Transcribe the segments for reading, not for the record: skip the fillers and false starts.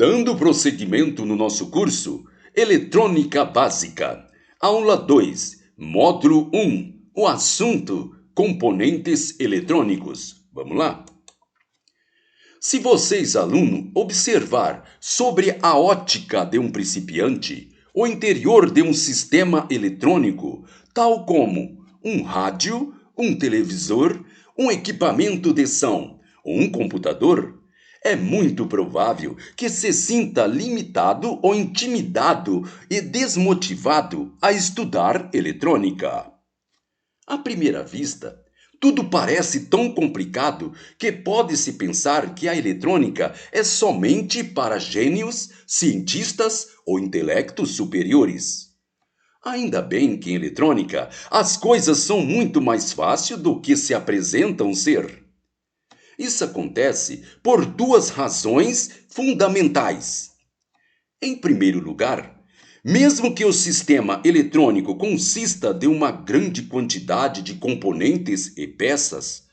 Dando prosseguimento no nosso curso Eletrônica Básica, aula 2, módulo 1, o assunto componentes eletrônicos. Vamos lá? Se vocês, aluno, observar sobre a ótica de um principiante, o interior de um sistema eletrônico, tal como um rádio, um televisor, um equipamento de som ou um computador, é muito provável que se sinta limitado ou intimidado e desmotivado a estudar eletrônica. À primeira vista, tudo parece tão complicado que pode-se pensar que a eletrônica é somente para gênios, cientistas ou intelectos superiores. Ainda bem que em eletrônica as coisas são muito mais fáceis do que se apresentam ser. Isso acontece por duas razões fundamentais. Em primeiro lugar, mesmo que o sistema eletrônico consista de uma grande quantidade de componentes e peças,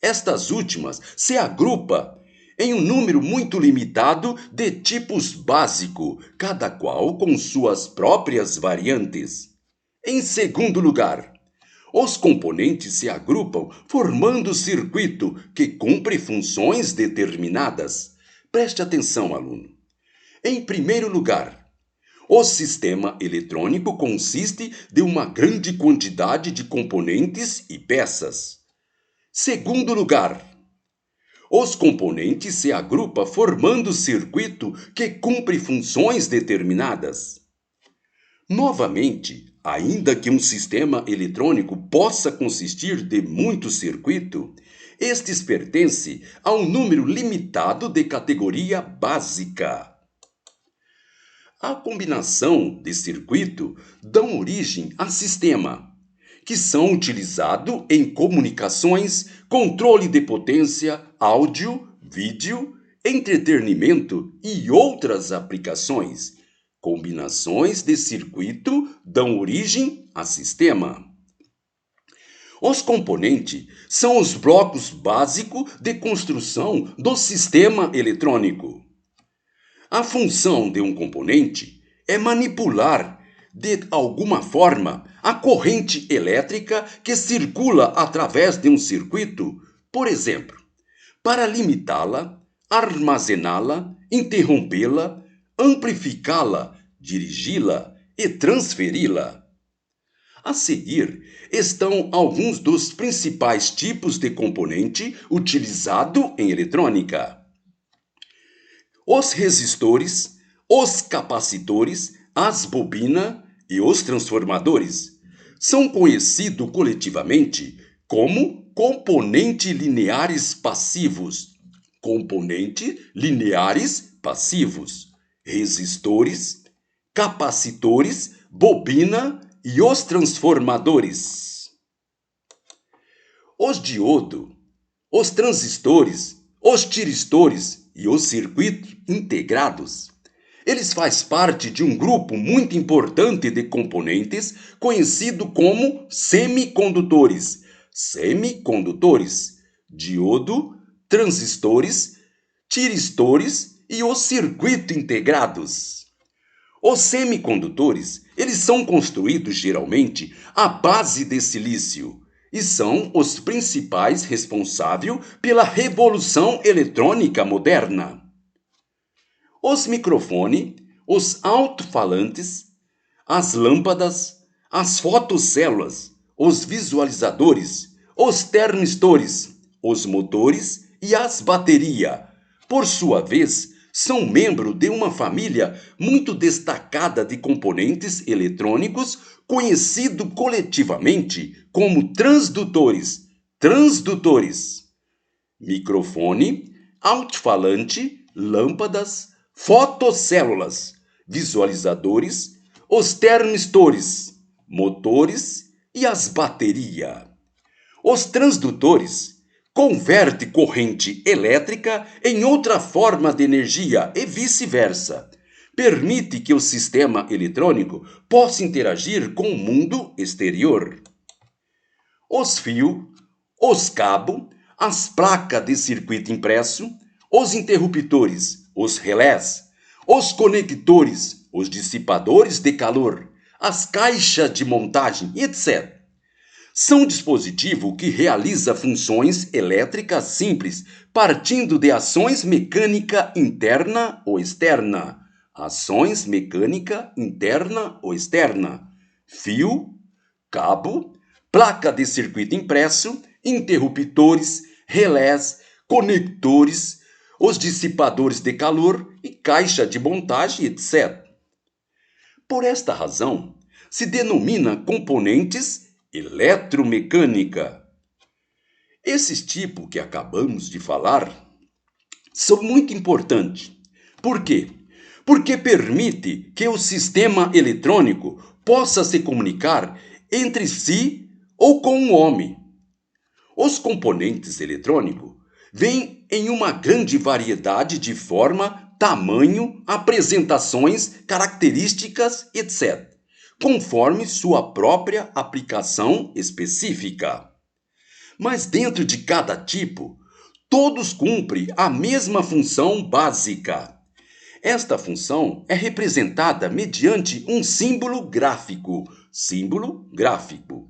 estas últimas se agrupam em um número muito limitado de tipos básicos, cada qual com suas próprias variantes. Em segundo lugar, os componentes se agrupam formando circuito que cumpre funções determinadas. Preste atenção, aluno. Em primeiro lugar, o sistema eletrônico consiste de uma grande quantidade de componentes e peças. Segundo lugar, os componentes se agrupam formando circuito que cumpre funções determinadas. Novamente, ainda que um sistema eletrônico possa consistir de muito circuito, estes pertencem a um número limitado de categoria básica. A combinação de circuito dão origem a sistema, que são utilizados em comunicações, controle de potência, áudio, vídeo, entretenimento e outras aplicações. Combinações de circuito dão origem a sistema. Os componentes são os blocos básicos de construção do sistema eletrônico. A função de um componente é manipular, de alguma forma, a corrente elétrica que circula através de um circuito, por exemplo, para limitá-la, armazená-la, interrompê-la, amplificá-la, dirigi-la e transferi-la. A seguir estão alguns dos principais tipos de componente utilizado em eletrônica: os resistores, os capacitores, as bobinas e os transformadores. São conhecidos coletivamente como componentes lineares passivos. Componentes lineares passivos. Resistores, capacitores, bobina e os transformadores. Os diodos, os transistores, os tiristores e os circuitos integrados. Eles fazem parte de um grupo muito importante de componentes conhecido como semicondutores. Semicondutores, diodo, transistores, tiristores e os circuitos integrados. Os semicondutores, eles são construídos geralmente à base de silício e são os principais responsáveis pela revolução eletrônica moderna. Os microfones, os alto-falantes, as lâmpadas, as fotocélulas, os visualizadores, os termistores, os motores e as baterias, por sua vez, são membros de uma família muito destacada de componentes eletrônicos conhecido coletivamente como transdutores. Transdutores. Microfone, alto-falante, lâmpadas, fotocélulas, visualizadores, os termistores, motores e as baterias. Os transdutores convertem corrente elétrica em outra forma de energia e vice-versa. Permite que o sistema eletrônico possa interagir com o mundo exterior. Os fios, os cabos, as placas de circuito impresso, os interruptores, os relés, os conectores, os dissipadores de calor, as caixas de montagem, etc. São dispositivo que realiza funções elétricas simples, partindo de ações mecânica interna ou externa. Ações mecânica interna ou externa. Fio, cabo, placa de circuito impresso, interruptores, relés, conectores, os dissipadores de calor e caixa de montagem, etc. Por esta razão, se denomina componentes eletromecânica. Esses tipos que acabamos de falar são muito importantes. Por quê? Porque permite que o sistema eletrônico possa se comunicar entre si ou com o homem. Os componentes eletrônicos vêm em uma grande variedade de forma, tamanho, apresentações, características, etc., conforme sua própria aplicação específica. Mas dentro de cada tipo, todos cumprem a mesma função básica. Esta função é representada mediante um símbolo gráfico. Símbolo gráfico.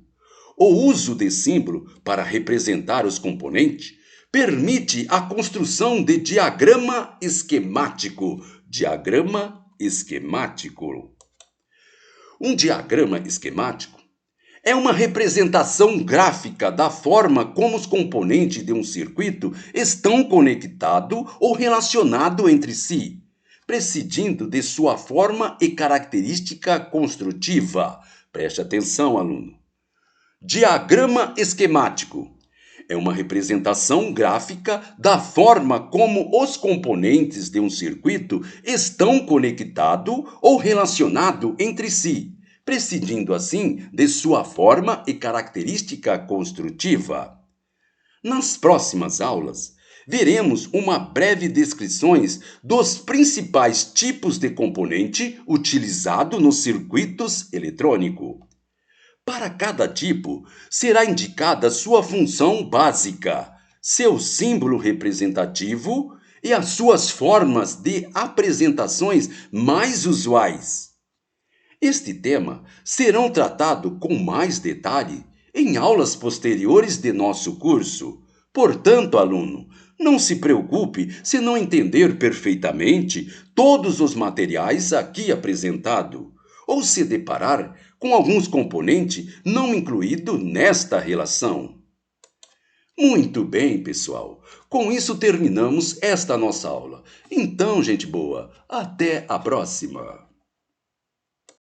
O uso de símbolo para representar os componentes permite a construção de diagrama esquemático. Diagrama esquemático. Um diagrama esquemático é uma representação gráfica da forma como os componentes de um circuito estão conectados ou relacionados entre si, prescindindo de sua forma e característica construtiva. Preste atenção, aluno. Diagrama esquemático é uma representação gráfica da forma como os componentes de um circuito estão conectados ou relacionados entre si, prescindindo assim de sua forma e característica construtiva. Nas próximas aulas, veremos uma breve descrição dos principais tipos de componente utilizado nos circuitos eletrônicos. Para cada tipo, será indicada sua função básica, seu símbolo representativo e as suas formas de apresentações mais usuais. Este tema serão tratado com mais detalhe em aulas posteriores de nosso curso. Portanto, aluno, não se preocupe se não entender perfeitamente todos os materiais aqui apresentados, ou se deparar com alguns componentes não incluídos nesta relação. Muito bem, pessoal. Com isso terminamos esta nossa aula. Então, gente boa, até a próxima.